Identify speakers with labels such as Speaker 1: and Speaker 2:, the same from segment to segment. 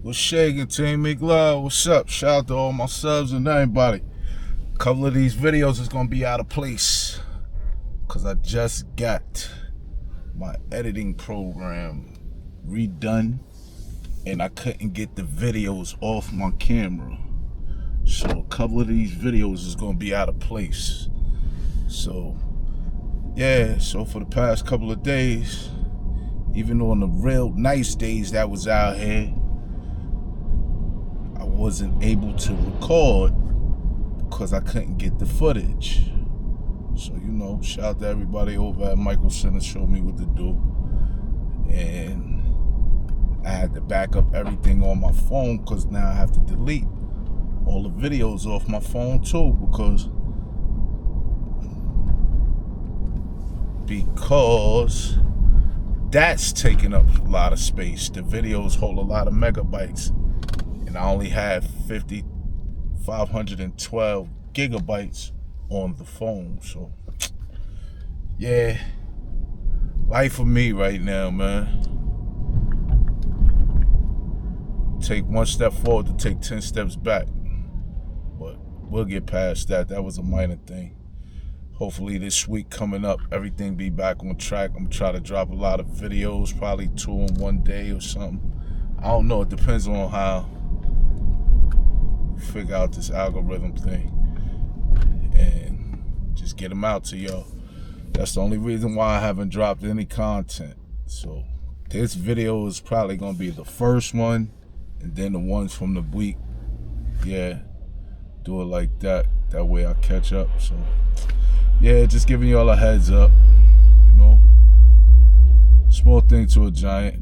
Speaker 1: What's shaking, Team McLove? What's up? Shout out to all my subs and everybody. A couple of these videos is gonna be out of place because I just got my editing program redone and I couldn't get the videos off my camera. So a couple of these videos is gonna be out of place. So yeah, so for the past couple of days, even on the real nice days that was out here, I wasn't able to record because I couldn't get the footage. So, shout out to everybody over at Michael Center, showed me what to do. And I had to back up everything on my phone because now I have to delete all the videos off my phone too because that's taking up a lot of space. The videos hold a lot of megabytes. And I only have 512 gigabytes on the phone. So, yeah, life for me right now, man. Take one step forward to take 10 steps back. But we'll get past that. That was a minor thing. Hopefully this week coming up, everything be back on track. I'm trying to drop a lot of videos, probably 2 in one day or something. I don't know. It depends on how figure out this algorithm thing and just get them out to y'all. That's the only reason why I haven't dropped any content. So this video is probably gonna be the first one and then the ones from the week. Yeah, do it like that. That way I catch up. So yeah, just giving y'all a heads up. Small thing to a giant.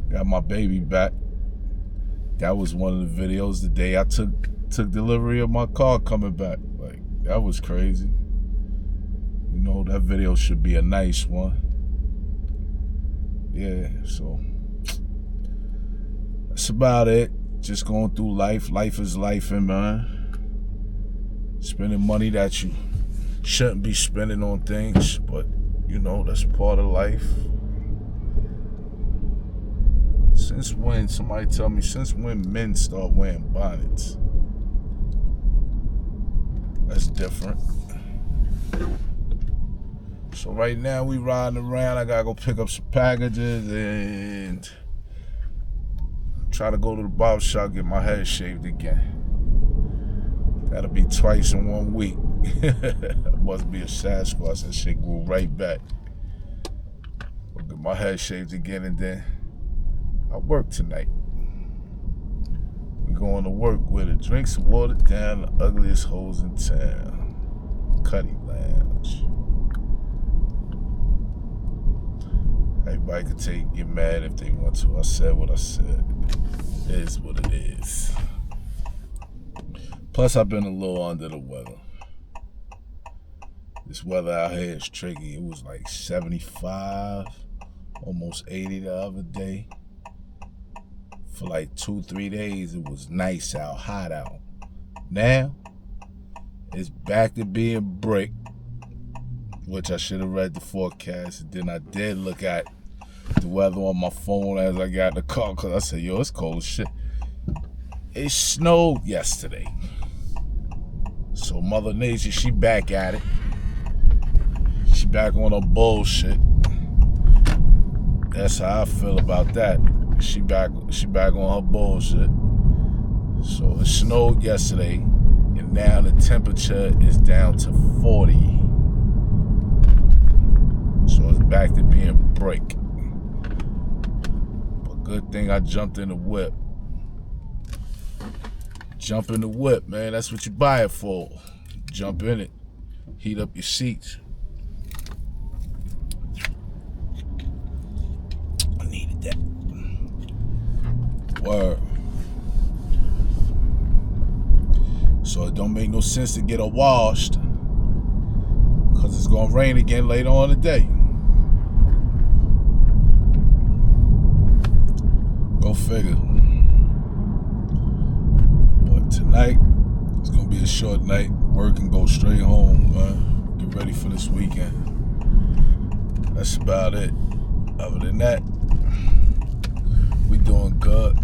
Speaker 1: Got my baby back. That was one of the videos the day I took delivery of my car coming back. Like, that was crazy. That video should be a nice one. Yeah, so that's about it. Just going through life. Life is life, man. Spending money that you shouldn't be spending on things, but that's part of life. Since when, somebody tell me, since when men start wearing bonnets? That's different. So right now we riding around. I gotta go pick up some packages and try to go to the barber shop, get my head shaved again. That'll be twice in 1 week. Must be a Sasquatch, and shit grew right back. I'll get my head shaved again and then I work tonight. We're going to work with a drink some water down the ugliest hoes in town. Cuddy Lounge. Everybody can get mad if they want to. I said what I said. It is what it is. Plus, I've been a little under the weather. This weather out here is tricky. It was like 75, almost 80 the other day. For like 2-3 days, it was nice out, hot out. Now, it's back to being brick, which I should have read the forecast. And then I did look at the weather on my phone as I got in the car, because I said, yo, it's cold as shit. It snowed yesterday. So Mother Nature, she back at it. She back on her bullshit. That's how I feel about that. She back on her bullshit. So it snowed yesterday, and now the temperature is down to 40. So it's back to being break. But good thing I jumped in the whip. Jump in the whip, man. That's what you buy it for. Jump in it. Heat up your seats. I needed that. Word. So it don't make no sense to get her washed because it's gonna rain again later on today. Go figure. But tonight it's gonna be a short night. Work and go straight home, man. Get ready for this weekend. That's about it. Other than that, We doing good.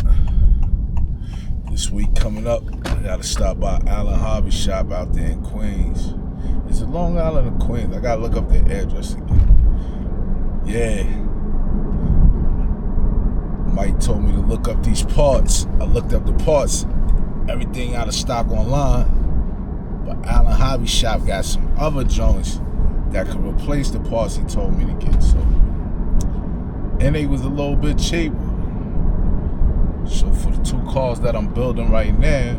Speaker 1: This week coming up, I gotta stop by Allen Hobby Shop out there in Queens. Is it Long Island or Queens? I gotta look up their address again. Yeah. Mike told me to look up these parts. I looked up the parts. Everything out of stock online. But Allen Hobby Shop got some other joints that could replace the parts he told me to get. So, and they was a little bit cheaper. So for the 2 cars that I'm building right now,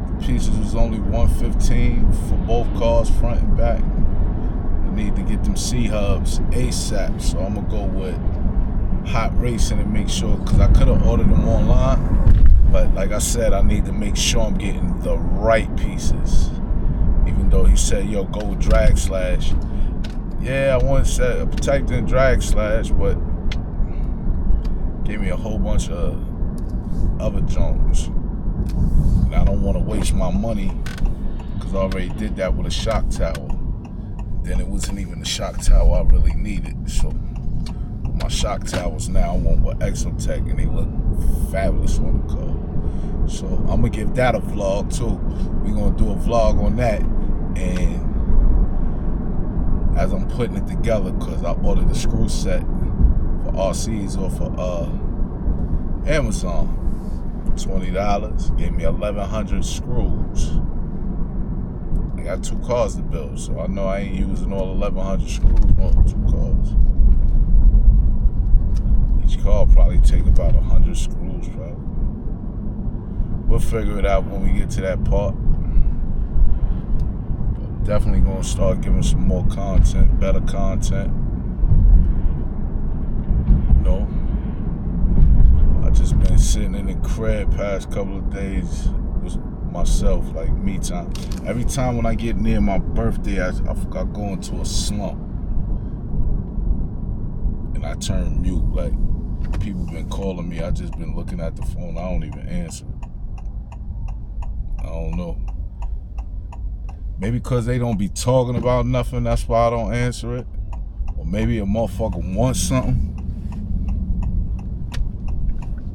Speaker 1: the pieces was only $115 for both cars, front and back. I need to get them C-hubs ASAP, so I'm gonna go with Hot Racing and make sure, because I could have ordered them online, but like I said, I need to make sure I'm getting the right pieces. Even though he said, yo, go with Drag Slash. Yeah, I want to say a protecting Drag Slash, but gave me a whole bunch of other joints. And I don't want to waste my money, because I already did that with a shock tower. Then it wasn't even the shock tower I really needed. So my shock towers now I want with Exotech, and they look fabulous on the car. So I'm gonna give that a vlog too. We're gonna do a vlog on that, and as I'm putting it together, because I ordered a screw set for RCs off of Amazon. $20, gave me 1,100 screws. I got 2 cars to build, so I know I ain't using all 1,100 screws on 2 cars. Each car probably take about 100 screws, probably. We'll figure it out when we get to that part. But definitely gonna start giving some more content, better content. You know, I just been sitting in the crib past couple of days with myself, like me time. Every time when I get near my birthday, I go into a slump. And I turn mute. Like, people been calling me, I just been looking at the phone, I don't even answer. I don't know. Maybe because they don't be talking about nothing, that's why I don't answer it. Or maybe a motherfucker wants something.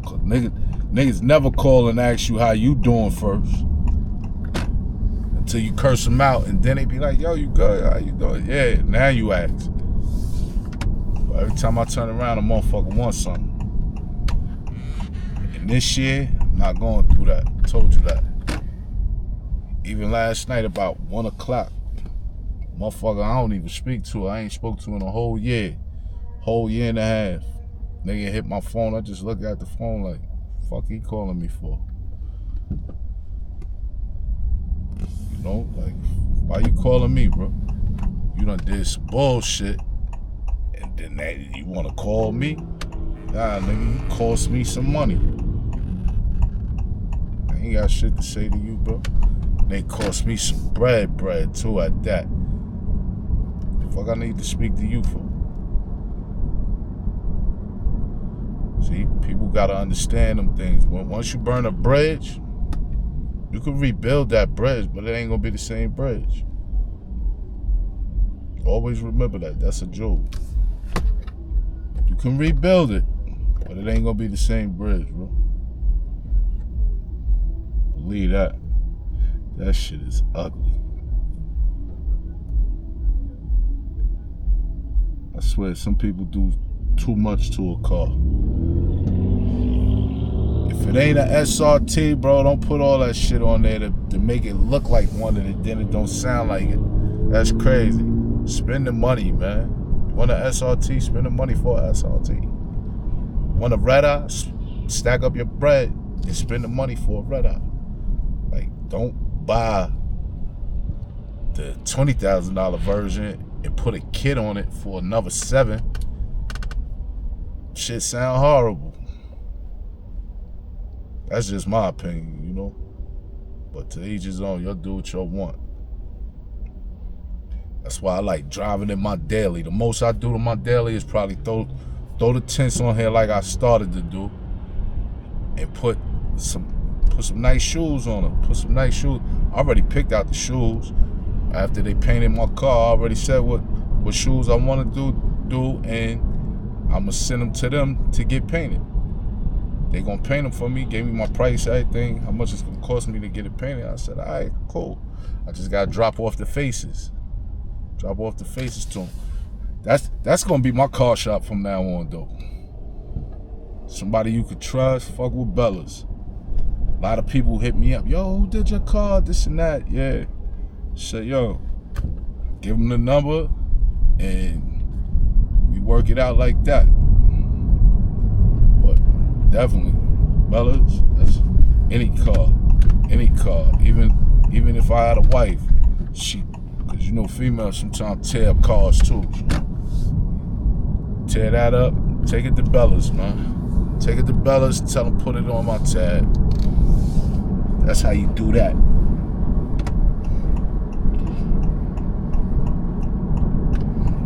Speaker 1: Cause niggas never call and ask you how you doing first. Until you curse them out, and then they be like, yo, you good? How you doing? Yeah, now you ask. But every time I turn around, a motherfucker wants something. And this year, I'm not going through that. I told you that. Even last night about 1 o'clock, motherfucker I don't even speak to. I ain't spoke to in a whole year and a half. Nigga hit my phone. I just look at the phone like, fuck he calling me for? You know, like, why you calling me, bro? You done did some bullshit, and then that you wanna call me? Nah, nigga, you cost me some money. I ain't got shit to say to you, bro. They cost me some bread too at that. The fuck I need to speak to you for? See, people gotta understand them things. Once you burn a bridge, you can rebuild that bridge, but it ain't gonna be the same bridge. Always remember that. That's a joke. You can rebuild it, but it ain't gonna be the same bridge, bro. Believe that. That shit is ugly. I swear, some people do too much to a car. If it ain't an SRT, bro, don't put all that shit on there to make it look like one, and then it don't sound like it. That's crazy. Spend the money, man. You want an SRT? Spend the money for an SRT. Want a red eye? Stack up your bread and spend the money for a red eye. Like, don't buy the $20,000 version and put a kit on it for another $7,000. Shit sound horrible. That's just my opinion, you know. But to each his own. You'll do what you want. That's why I like driving in my daily. The most I do to my daily is probably throw the tints on here like I started to do, and put some nice shoes on them. Put some nice shoes. I already picked out the shoes. After they painted my car, I already said what shoes I want to do, and I'ma send them to them to get painted. They gonna paint them for me, gave me my price, everything, how much it's gonna cost me to get it painted. I said, all right, cool. I just gotta drop off the faces. Drop off the faces to them. That's gonna be my car shop from now on, though. Somebody you could trust, fuck with Bellas. A lot of people hit me up, yo, who did your car, this and that, yeah. Say, yo, give them the number, and we work it out like that. But definitely, Bellas, that's any car, even if I had a wife, because you know females sometimes tear up cars too. Tear that up, take it to Bellas, man. Take it to Bellas, tell them put it on my tab. That's how you do that.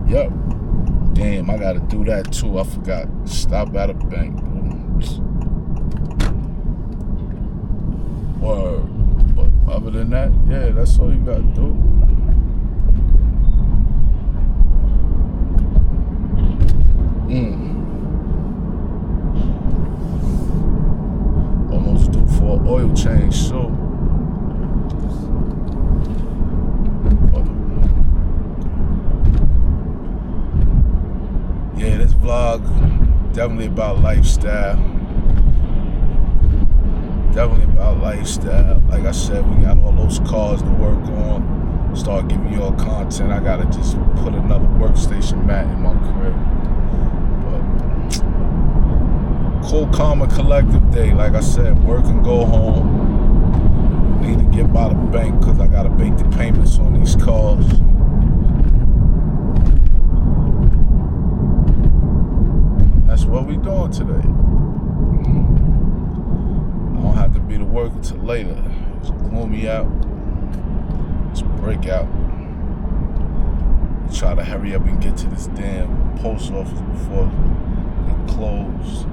Speaker 1: Yep. Damn, I gotta do that too. I forgot. Stop at a bank. Word. But other than that, yeah, that's all you gotta do. Almost due for an oil change soon. Yeah, this vlog definitely about lifestyle. Like I said, we got all those cars to work on. Start giving you all content. I gotta just put another workstation mat in my crib. But cool, calm, and collective day. Like I said, work and go home. Need to get by the bank because I gotta make the payments on these cars. That's what we doing today. I don't have to be to work until later. It's gloomy out. It's breakout. Try to hurry up and get to this damn post office before it closes.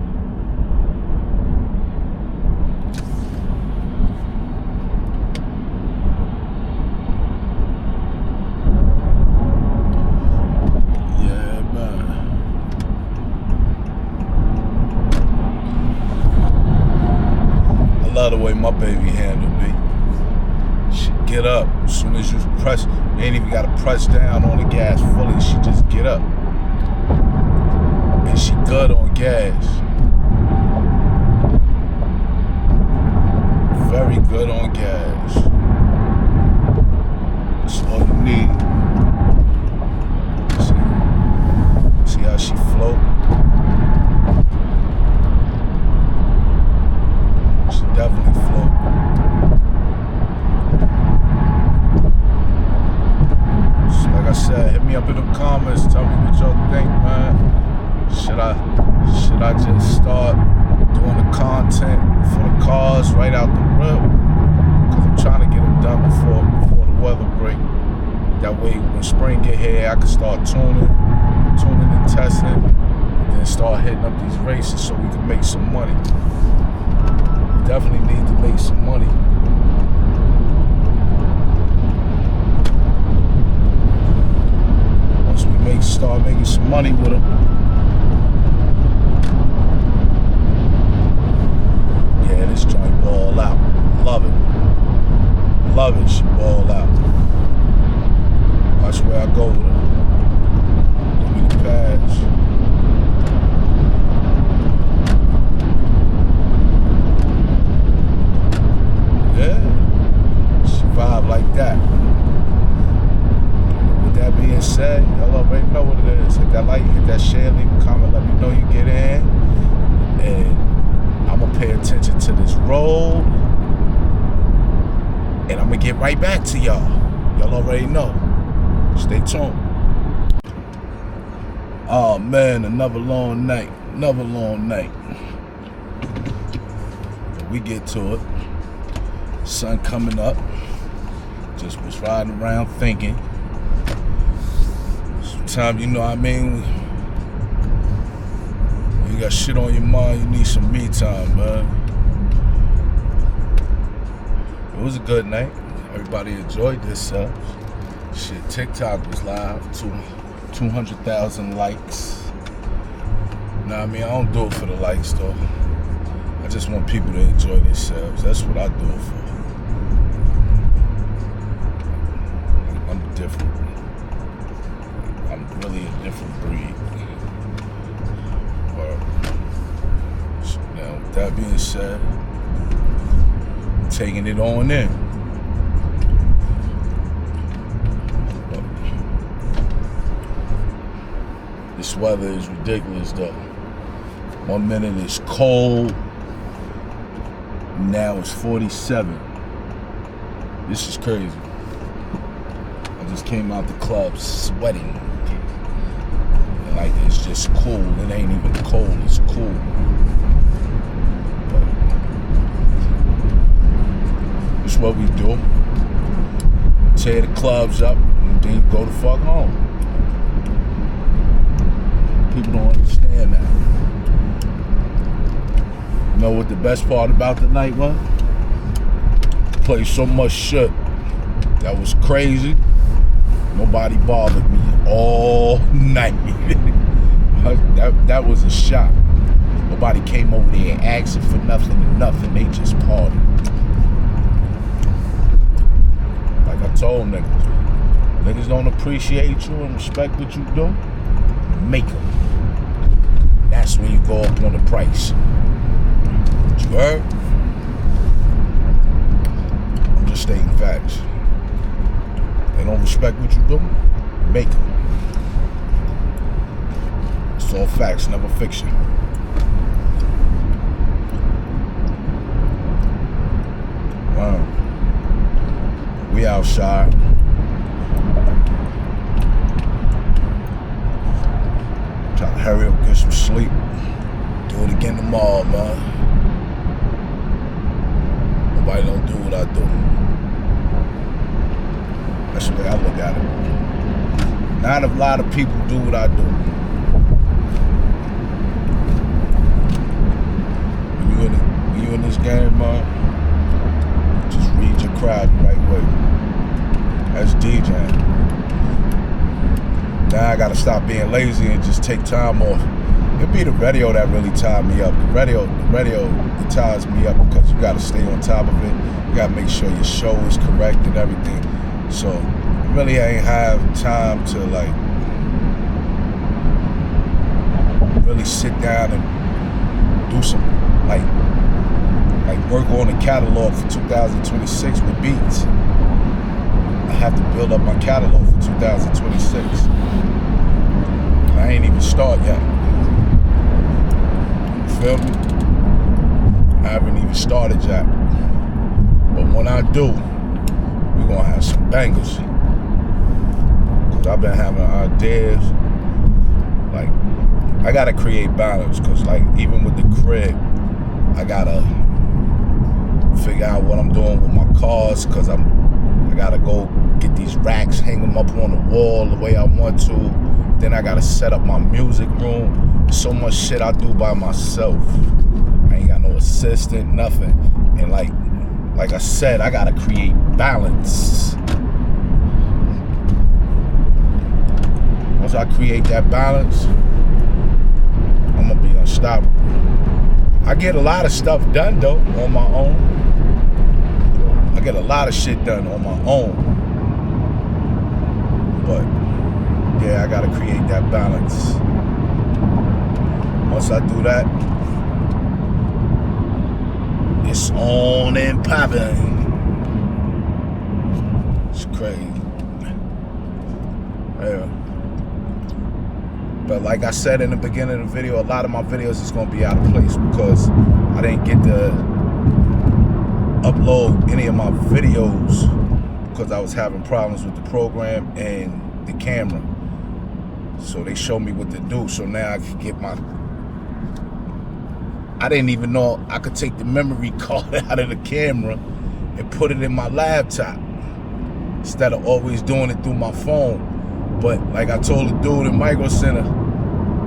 Speaker 1: The way my baby handled me. She get up as soon as you press. You ain't even gotta press down on the gas fully. She just get up, and she good on gas. Very good on gas. That's all you need. See how she float. Definitely float. So like I said, hit me up in the comments. Tell me what y'all think, man. Should I just start doing the content for the cars right out the rip? Cause I'm trying to get them done before the weather break. That way, when spring get here, I can start tuning and testing, and then start hitting up these races so we can make some money. Definitely need to make some money. Once we start making some money with them. Yeah, this joint ball out. Love it. Love it, she ball out. Watch where I go with her. Give me the pads. Yeah, she vibe like that. With that being said, y'all already know what it is. Hit that like, hit that share, leave a comment, let me know you get in. And I'm going to pay attention to this road. And I'm going to get right back to y'all. Y'all already know. Stay tuned. Oh man, another long night. Another long night. But we get to it. Sun coming up. Just was riding around thinking. Sometimes, you know what I mean, when you got shit on your mind, you need some me time, man. It was a good night. Everybody enjoyed themselves. Shit, TikTok was live. 200,000 likes. Nah, I mean, I don't do it for the likes, though. I just want people to enjoy themselves. That's what I do it for. I'm different. I'm really a different breed. But now, with that being said, I'm taking it on in. This weather is ridiculous, though. 1 minute it's cold. Now it's 47. This is crazy. I just came out the club sweating. And like, it's just cool. It ain't even cold, it's cool. But it's what we do. Tear the clubs up and then go the fuck home. People don't understand that. You know what the best part about the night was? Played so much shit that was crazy. Nobody bothered me all night. that was a shock. Nobody came over there asking for nothing and nothing. They just partied. Like I told niggas don't appreciate you and respect what you do. Make them. That's when you go up on the price. You heard? I'm just stating facts. They don't respect what you do, make them. It's all facts, never fiction. Wow. We outside. Try to hurry up, get some sleep. Do it again tomorrow, man. Nobody don't do what I do. That's the way I look at it. Not a lot of people do what I do. When you in this game, man, just read your crowd the right way. That's DJing. Now I gotta stop being lazy and just take time off. It be the radio that really tied me up. The radio it ties me up because you gotta stay on top of it. You gotta make sure your show is correct and everything. So really I ain't have time to like really sit down and do some like work on the catalog for 2026 with beats. I have to build up my catalog for 2026. And I ain't even start yet. You feel me? I haven't even started yet. But when I do, we're gonna have some bangers. Cause I've been having ideas. Like, I gotta create balance. Cause like, even with the crib, I gotta figure out what I'm doing with my cars. Cause I gotta go get these racks, hang them up on the wall the way I want to. Then I gotta set up my music room. So much shit I do by myself. I ain't got no assistant, nothing. And like I said, I gotta create balance. Once I create that balance, I'm gonna be unstoppable. I get a lot of stuff done though on my own. I get a lot of shit done on my own. But yeah, I gotta create that balance. Once I do that, it's on and popping. It's crazy. Yeah. But like I said in the beginning of the video, a lot of my videos is gonna be out of place because I didn't get to upload any of my videos because I was having problems with the program and the camera. So they showed me what to do. So now I can get I didn't even know I could take the memory card out of the camera and put it in my laptop instead of always doing it through my phone. But like I told the dude in Micro Center,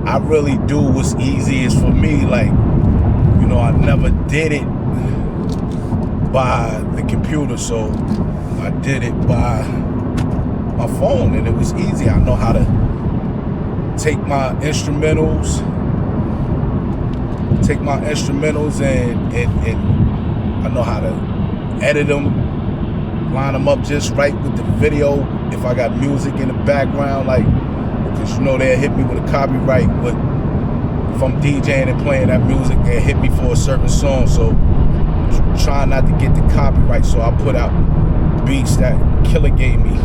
Speaker 1: I really do what's easiest for me. Like, you know, I never did it by the computer, so I did it by my phone, and it was easy. I know how to take my instrumentals take my instrumentals and I know how to edit them, line them up just right with the video. If I got music in the background, like, because you know they'll hit me with a copyright. But if I'm DJing and playing that music, they'll hit me for a certain song. So trying not to get the copyright. So I put out beats that Killer gave me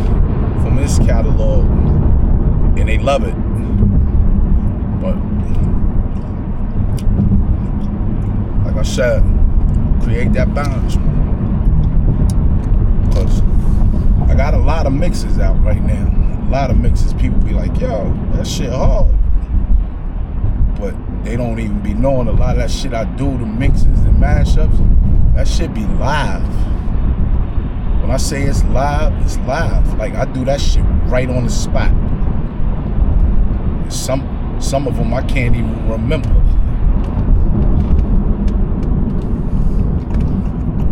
Speaker 1: from his catalog, and they love it. But like I said, create that balance, because I got a lot of mixes out right now. A lot of mixes. People be like, yo, that shit hard. But they don't even be knowing a lot of that shit I do, the mixes and mashups, that shit be live. When I say it's live, it's live. Like, I do that shit right on the spot. Some of them I can't even remember.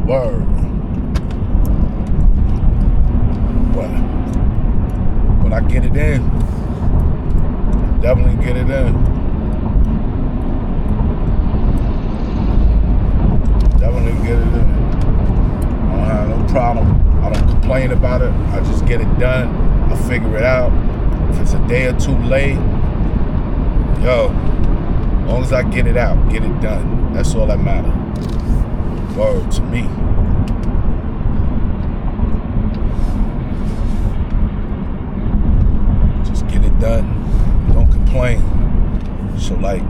Speaker 1: Word. But I get it in. Definitely get it in. Definitely get it in. I don't have no problem. I don't complain about it. I just get it done. I figure it out. If it's a day or two late, yo, as long as I get it out, get it done. That's all that matters. Word to me. Just get it done. Don't complain. So like,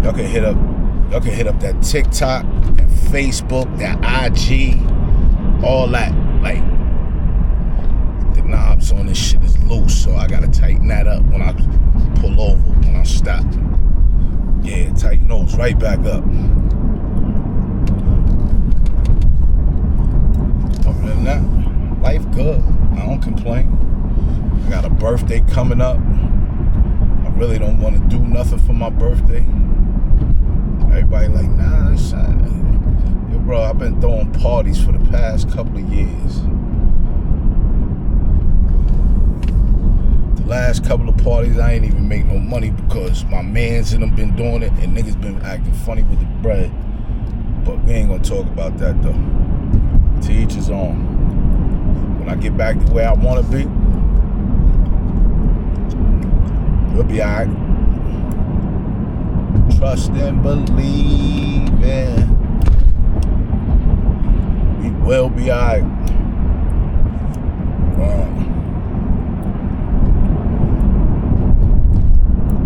Speaker 1: y'all can hit up that TikTok, that Facebook, that IG, all that. Like, the knobs on this shit is loose, so I gotta tighten that up when I pull over, when I stop. Yeah, tighten those right back up. Other than that, life good. I don't complain. I got a birthday coming up. I really don't want to do nothing for my birthday. Everybody like, nah, that's yo, bro, I've been throwing parties for the past couple of years. The last couple of parties, I ain't even make no money because my mans and them been doing it, and niggas been acting funny with the bread. But we ain't gonna talk about that though. To each his own. When I get back to where I wanna be, we'll be alright. Trust and believe it. We will be alright.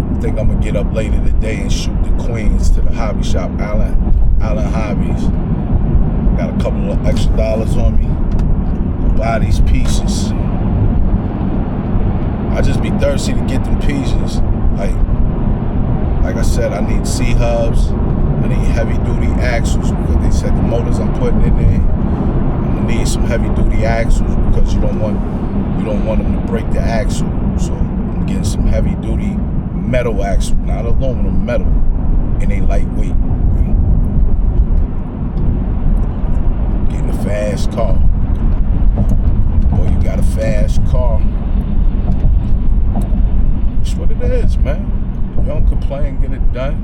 Speaker 1: I think I'm gonna get up later today and shoot the Queens to the hobby shop, Allen Hobbies. Got a couple of extra dollars on me to buy these pieces. I just be thirsty to get them pieces. Like I said, I need C-hubs. I need heavy-duty axles because they said the motors I'm putting in there, I'm gonna need some heavy-duty axles because you don't want them to break the axle. So I'm getting some heavy-duty metal axle, not aluminum, metal, and they lightweight. Getting a fast car. Boy, you got a fast car. That's what it is, man. You don't complain, get it done.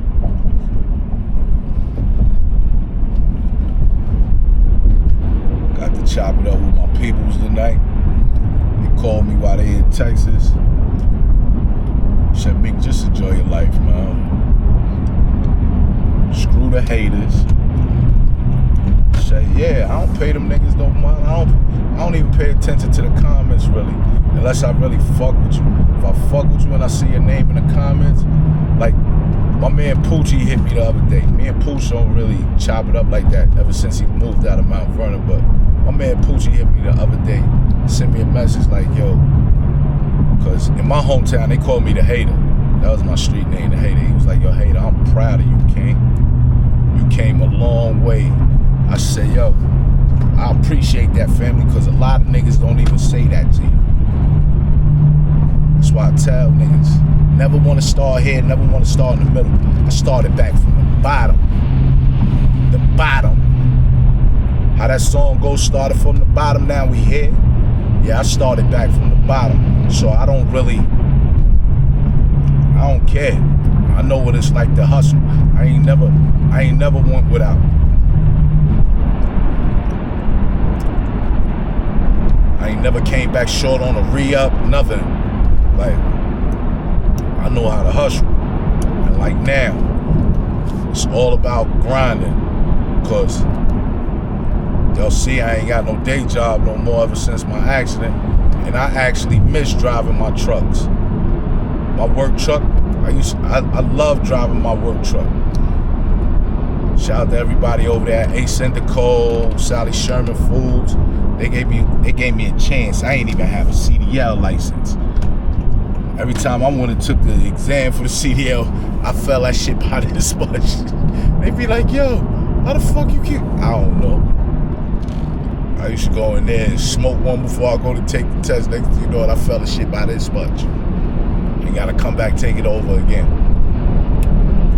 Speaker 1: Got to chop it up with my peoples tonight. They called me while they in Texas. Said, Mick, just enjoy your life, man. Screw the haters. Say, yeah, I don't pay them niggas no mind. I don't even pay attention to the comments, really. Unless I really fuck with you. If I fuck with you and I see your name in the comments, like, my man Poochie hit me the other day. Me and Pooch don't really chop it up like that ever since he moved out of Mount Vernon, but my man Poochie hit me the other day, sent me a message like, yo, because in my hometown, they called me the Hater. That was my street name, the Hater. He was like, yo, Hater, I'm proud of you, King. You came a long way. I said, yo, I appreciate that, family, because a lot of niggas don't even say that to you. That's why I tell niggas, never want to start here, never want to start in the middle. I started back from the bottom. The bottom. How that song goes, started from the bottom, now we here. Yeah, I started back from the bottom. So I don't I don't care. I know what it's like to hustle. I ain't never went without. I ain't never came back short on a re-up, nothing. Like, I know how to hustle. And like now, it's all about grinding. Cause y'all see I ain't got no day job no more ever since my accident. And I actually miss driving my trucks. My work truck, I love driving my work truck. Shout out to everybody over there at Ace Indico, Sally Sherman Foods. They gave me a chance. I ain't even have a CDL license. Every time I went and took the exam for the CDL, I felt that shit by this much. They be like, yo, how the fuck you keep? I don't know. I used to go in there and smoke one before I go to take the test. Next thing you know, I felt the shit by this much. You gotta come back, take it over again.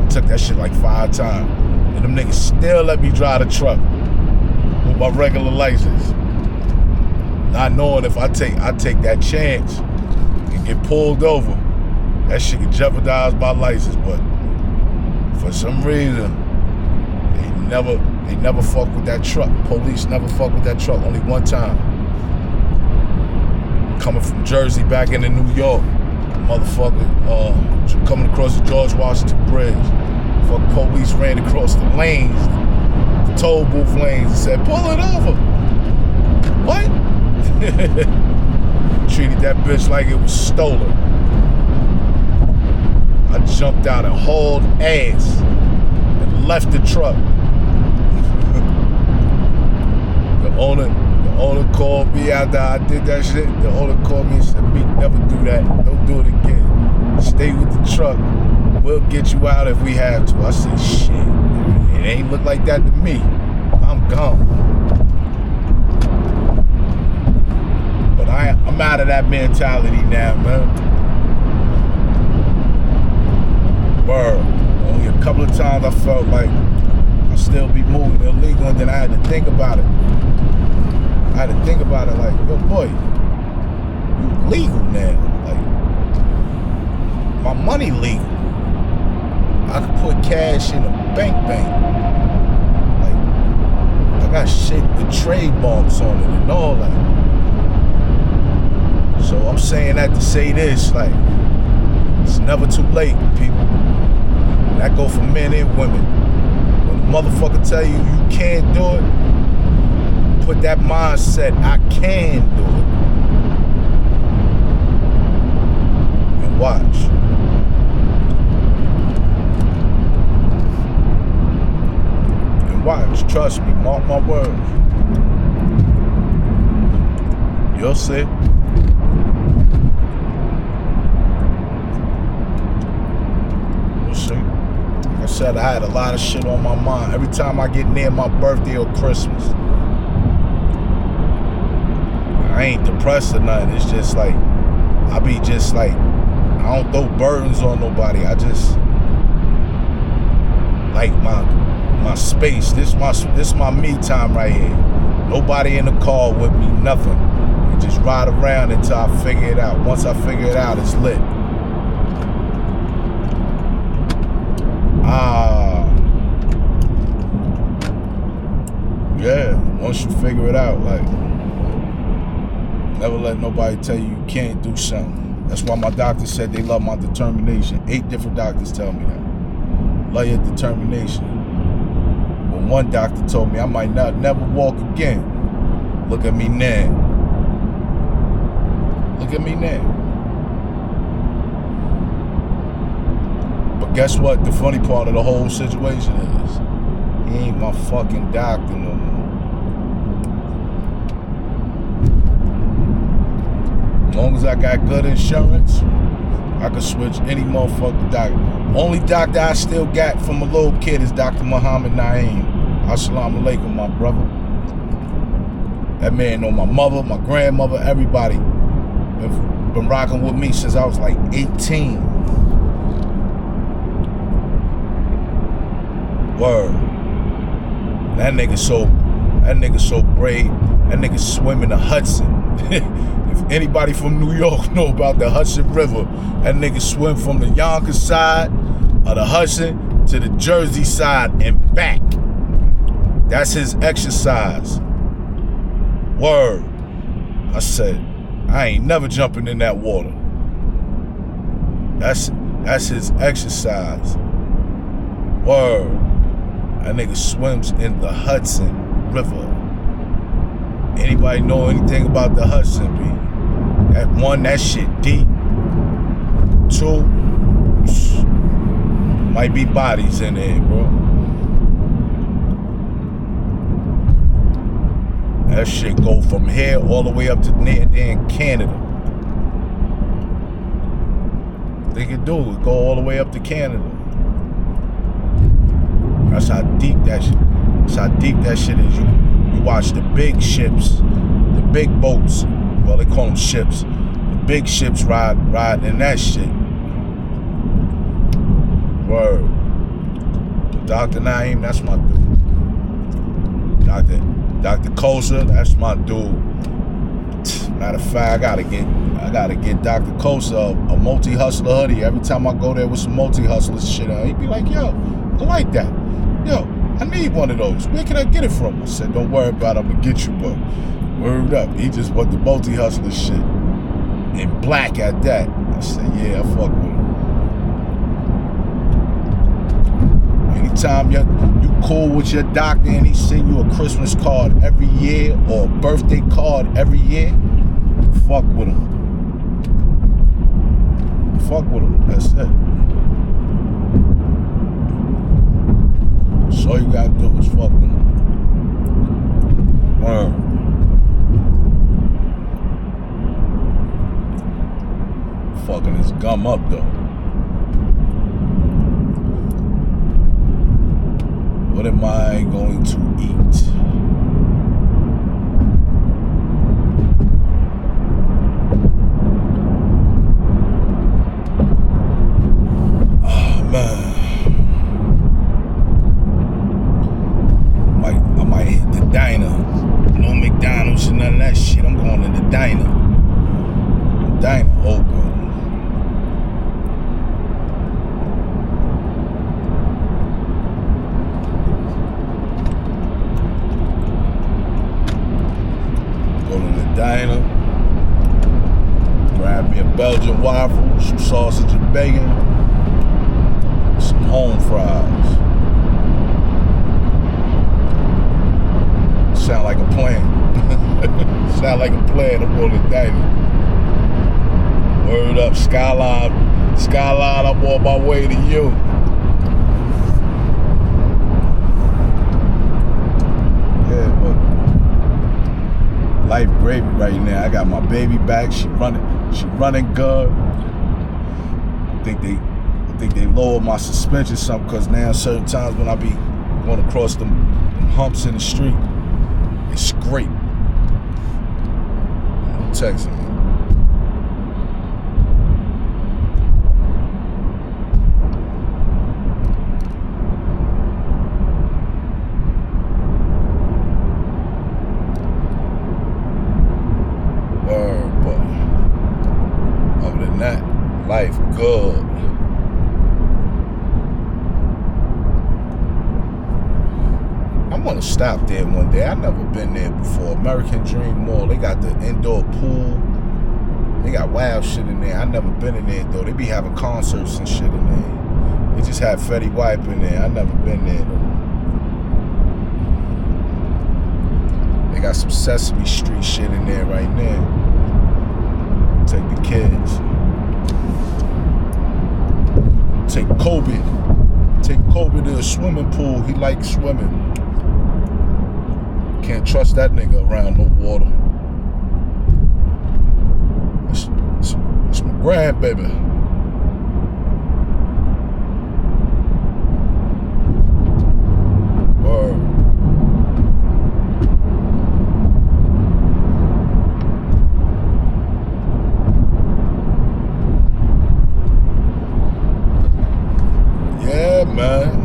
Speaker 1: I took that shit like 5 times. And them niggas still let me drive the truck with my regular license. Not knowing if I take that chance and get pulled over, that shit could jeopardize my license. But for some reason, they never fuck with that truck. Police never fuck with that truck, only one time. Coming from Jersey back into New York, motherfucker, coming across the George Washington Bridge. Fuck, police ran across the lanes, the toll booth lanes, and said, pull it over. What? Treated that bitch like it was stolen. I jumped out and hauled ass and left the truck. The owner called me after I did that shit. The owner called me and said, "Meek, never do that. Don't do it again. Stay with the truck. We'll get you out if we have to." I said, shit, it ain't look like that to me. I'm gone. But I'm out of that mentality now, man. Word. Only a couple of times I felt like I'll still be moving illegal, and then I had to think about it. I had to think about it like, yo, boy, you legal now. Like, my money legal. I could put cash in a bank. Like, I got shit with trade marks on it and all that. So I'm saying that to say this, like, it's never too late, people. And that go for men and women. When a motherfucker tell you you can't do it, put that mindset, I can do it. And watch. And watch, trust me, mark my words. You'll see. You'll see. Like I said, I had a lot of shit on my mind. Every time I get near my birthday or Christmas, I ain't depressed or nothing. It's just like, I be just like, I don't throw burdens on nobody. I just like my space. This my me time right here. Nobody in the car with me, nothing. And just ride around until I figure it out. Once I figure it out, it's lit. Yeah, once you figure it out, like, never let nobody tell you you can't do something. That's why my doctor said they love my determination. 8 different doctors tell me that. Love your determination. When one doctor told me I might never walk again. Look at me now. Look at me now. But guess what? The funny part of the whole situation is, he ain't my fucking doctor no more. As long as I got good insurance, I can switch any motherfucking doctor. Only doctor I still got from a little kid is Dr. Muhammad Naeem. Assalamu alaikum, my brother. That man know my mother, my grandmother, everybody. Been rocking with me since I was like 18. Word. That nigga so brave. That nigga swim in the Hudson. If anybody from New York know about the Hudson River, that nigga swim from the Yonkers side of the Hudson to the Jersey side and back. That's his exercise. Word. I said, I ain't never jumping in that water. That's his exercise. Word. That nigga swims in the Hudson River. Anybody know anything about the Hudson, B? That one, that shit deep. Two, might be bodies in there, bro. That shit go from here all the way up to near there in Canada. They can do it. Go all the way up to Canada. That's how deep that shit. That's how deep that shit is. You watch the big ships, the big boats. Well, they call them ships. The big ships riding in that shit. Word. Dr. Naeem, that's my dude. Dr. Kosa, that's my dude. Matter of fact, I gotta get Dr. Kosa a multi-hustler hoodie. Every time I go there with some multi-hustler shit on, he'd be like, yo, I like that. Yo, I need one of those. Where can I get it from? I said, don't worry about it, I'm gonna get you, but word up. He just want the multi-hustler shit. In black at that. I said, yeah, I fuck with him. Anytime you cool with your doctor and he send you a Christmas card every year or a birthday card every year, fuck with him. Fuck with him. That's it. So all you gotta do is fuck with him. Word. Fucking his gum up though. What am I going to eat? Oh man. I might hit the diner. No McDonald's and none of that shit. I'm going to the diner. The diner open. Diner, grab me a Belgian waffle, some sausage and bacon, some home fries. Sound like a plan. Sound like a plan. I'm on the diner. Word up, Skyline, I'm on my way to you. Life gravy right now. I got my baby back. She running good. I think they lowered my suspension some because now certain times when I be going across them humps in the street, they scrape. I'm texting me. Life good. I want to stop there one day. I've never been there before. American Dream Mall. They got the indoor pool. They got wild shit in there. I never been in there though. They be having concerts and shit in there. They just had Fetty Wap in there. I never been there though. They got some Sesame Street shit in there right now. Take the kids. Take Kobe to a swimming pool. He likes swimming. Can't trust that nigga around no water. It's my grandbaby. Word. Yeah, man.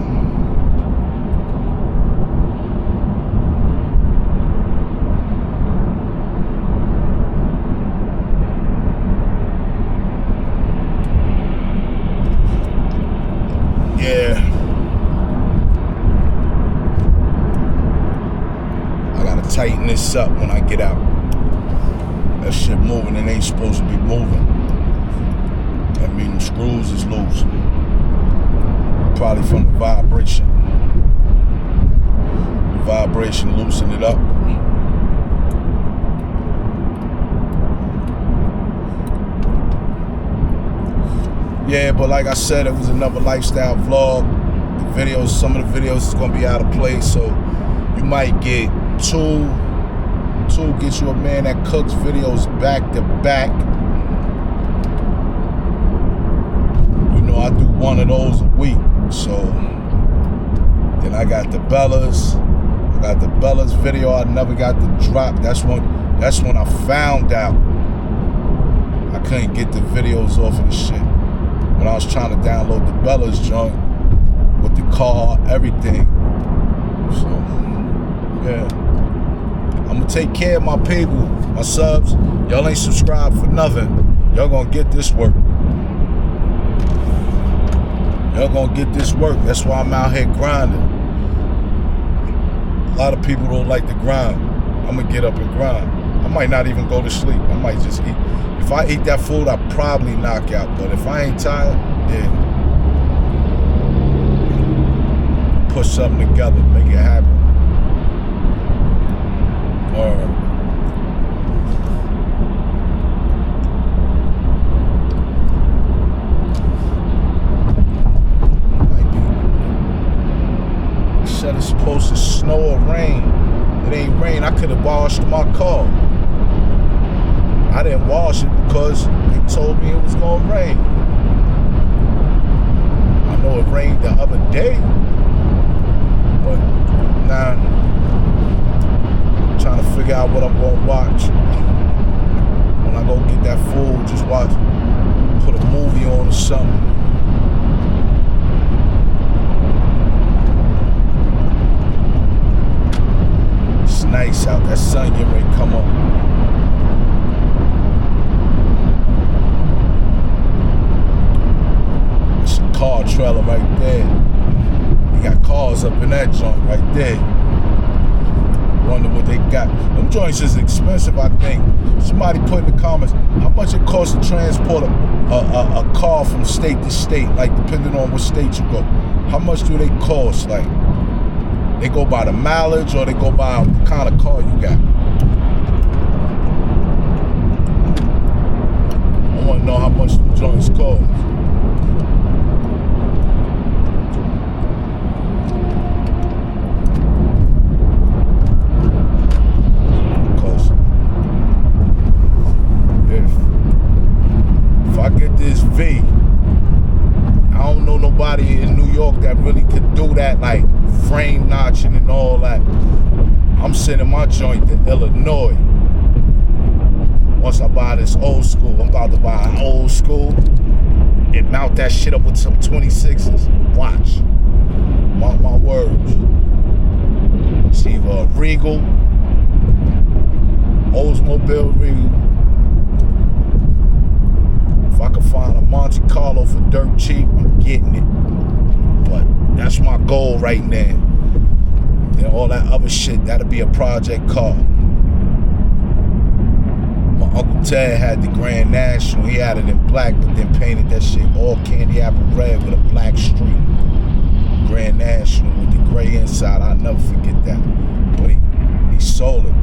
Speaker 1: Yeah. I gotta tighten this up when I get out. That shit moving, it ain't supposed to be moving. That means the screws is loose. Probably from the vibration. The vibration loosen it up. Yeah, but like I said, it was another lifestyle vlog. The videos, some of the videos is gonna be out of place, so you might get two get you a man that cooks videos back to back. You know, I do one of those a week. So then I got the Bellas. I got the Bellas video I never got to drop. That's when I found out I couldn't get the videos off of the shit. When I was trying to download the Bellas joint with the car, everything. So yeah. I'm gonna take care of my people, my subs. Y'all ain't subscribed for nothing. Y'all gonna get this work. Y'all gonna get this work. That's why I'm out here grinding. A lot of people don't like to grind. I'm gonna get up and grind. I might not even go to sleep. I might just eat. If I eat that food, I probably knock out. But if I ain't tired, then put something together, make it happen. Said it's supposed to snow or rain. It ain't rain. I could have washed my car. I didn't wash it because they told me it was gonna rain. I know it rained the other day, but nah. Trying to figure out what I'm gonna watch. When I go get that food, just watch, put a movie on or something. It's nice out. That sun getting ready to come up. It's a car trailer right there. You got cars up in that joint right there. Wonder what they got. Them joints is expensive, I think. Somebody put in the comments how much it costs to transport a car from state to state, like depending on what state you go. How much do they cost? Like, they go by the mileage or they go by the kind of car you got? I want to know how much the joints cost. This V, I don't know nobody in New York that really could do that, like frame notching and all that. I'm sending my joint to Illinois. Once I buy this old school, I'm about to buy an old school and mount that shit up with some 26s. Watch. Mark my words. It's either a Regal, Oldsmobile Regal. If I can find a Monte Carlo for dirt cheap, I'm getting it. But that's my goal right now. Then all that other shit, that'll be a project car. My Uncle Ted had the Grand National. He had it in black, but then painted that shit all candy apple red with a black streak. Grand National with the gray inside. I'll never forget that. But he sold it.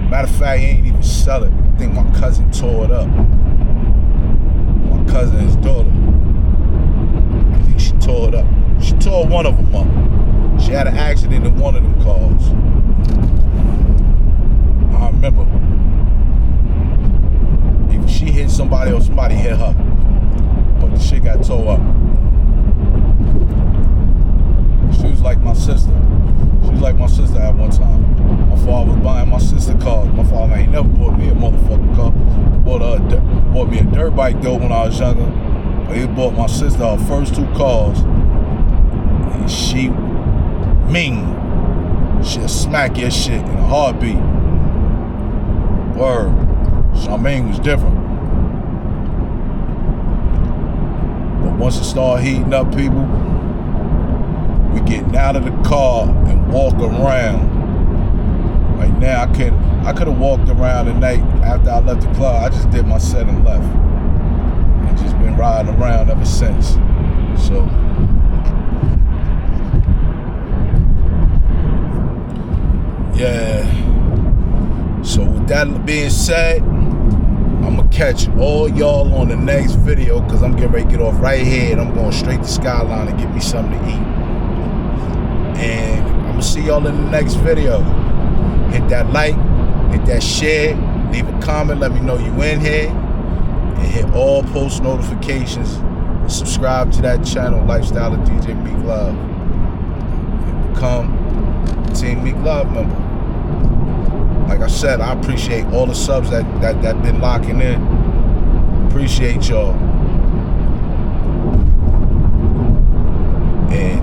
Speaker 1: Matter of fact, he ain't even sell it. I think my cousin tore it up. Cousin, his daughter, I think she tore it up. She tore one of them up. She had an accident in one of them cars. I remember. Either she hit somebody or somebody hit her. But the shit got tore up. She was like my sister. She was like my sister at one time. My father was buying my sister cars. My father ain't never bought me a motherfucking car. Bought me a dirt bike though when I was younger. But he bought my sister her first two cars. And she mean. She'll smack your shit in a heartbeat. Word. Charmaine was different. But Once it start heating up, people, we getting out of the car and walk around. Right now, I could have walked around the night after I left the club. I just did my set and left. And just been riding around ever since. So, yeah. So with that being said, I'm gonna catch all y'all on the next video, because I'm getting ready to get off right here and I'm going straight to Skyline to get me something to eat. And I'm gonna see y'all in the next video. Hit that like, hit that share, leave a comment, let me know you in here, and hit all post notifications and subscribe to that channel, Lifestyle of DJ Meek Love, and become a Team Meek Love member. Like I said, I appreciate all the subs that been locking in. Appreciate y'all. And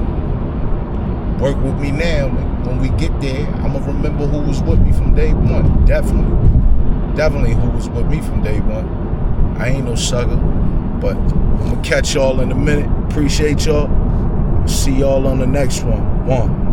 Speaker 1: work with me now. When we get there, I'm going to remember who was with me from day one. Definitely who was with me from day one. I ain't no sucker. But I'm going to catch y'all in a minute. Appreciate y'all. See y'all on the next one.